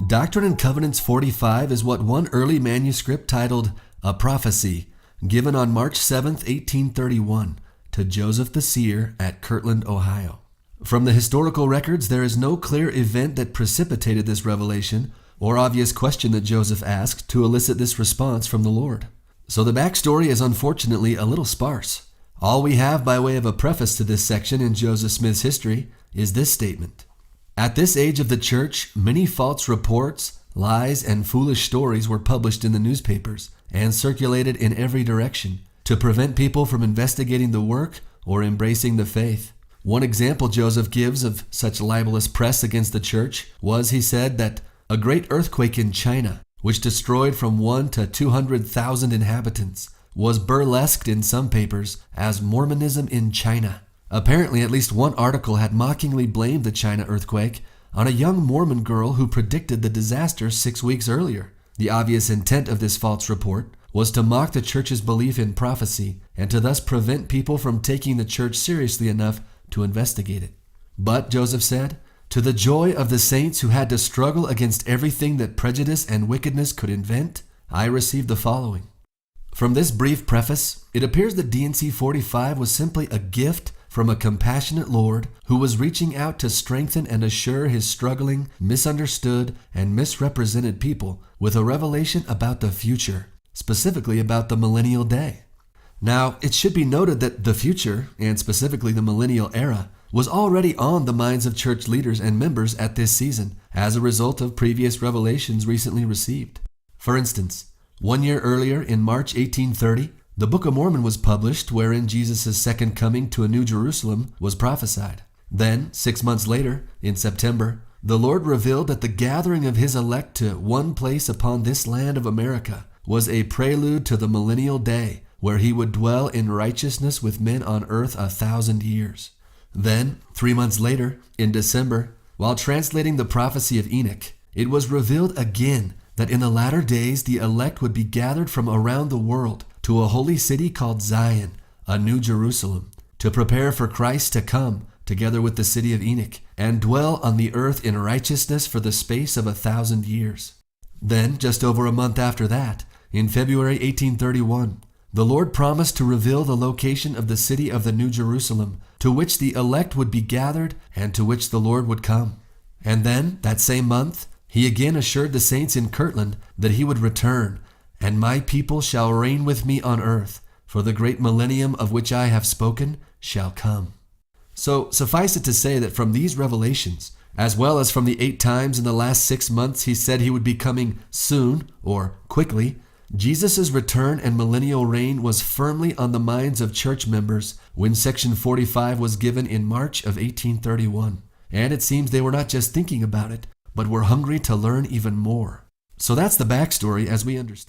Doctrine and Covenants 45 is what one early manuscript titled A Prophecy, given on March 7, 1831, to Joseph the Seer at Kirtland, Ohio. From the historical records, there is no clear event that precipitated this revelation or obvious question that Joseph asked to elicit this response from the Lord. So the backstory is unfortunately a little sparse. All we have by way of a preface to this section in Joseph Smith's history is this statement. At this age of the church, many false reports, lies, and foolish stories were published in the newspapers and circulated in every direction to prevent people from investigating the work or embracing the faith. One example Joseph gives of such libelous press against the church was, he said, that a great earthquake in China, which destroyed from 1 to 200,000 inhabitants, was burlesqued in some papers as Mormonism in China. Apparently, at least one article had mockingly blamed the China earthquake on a young Mormon girl who predicted the disaster 6 weeks earlier. The obvious intent of this false report was to mock the church's belief in prophecy and to thus prevent people from taking the church seriously enough to investigate it. But, Joseph said, to the joy of the saints who had to struggle against everything that prejudice and wickedness could invent, I received the following. From this brief preface, it appears that D&C 45 was simply a gift from a compassionate Lord who was reaching out to strengthen and assure his struggling, misunderstood, and misrepresented people with a revelation about the future, specifically about the millennial day. Now, it should be noted that the future, and specifically the millennial era, was already on the minds of church leaders and members at this season as a result of previous revelations recently received. For instance, 1 year earlier in March 1830, the Book of Mormon was published, wherein Jesus' second coming to a New Jerusalem was prophesied. Then, 6 months later, in September, the Lord revealed that the gathering of his elect to one place upon this land of America was a prelude to the millennial day, where he would dwell in righteousness with men on earth 1,000 years. Then, 3 months later, in December, while translating the prophecy of Enoch, it was revealed again that in the latter days the elect would be gathered from around the world to a holy city called Zion, a New Jerusalem, to prepare for Christ to come, together with the city of Enoch, and dwell on the earth in righteousness for the space of 1,000 years. Then, just over a month after that, in February 1831, the Lord promised to reveal the location of the city of the New Jerusalem, to which the elect would be gathered and to which the Lord would come. And then, that same month, he again assured the saints in Kirtland that he would return, and my people shall reign with me on earth, for the great millennium of which I have spoken shall come. So suffice it to say that from these revelations, as well as from the 8 times in the last 6 months he said he would be coming soon or quickly, Jesus' return and millennial reign was firmly on the minds of church members when Section 45 was given in March of 1831. And it seems they were not just thinking about it, but were hungry to learn even more. So that's the backstory as we understand.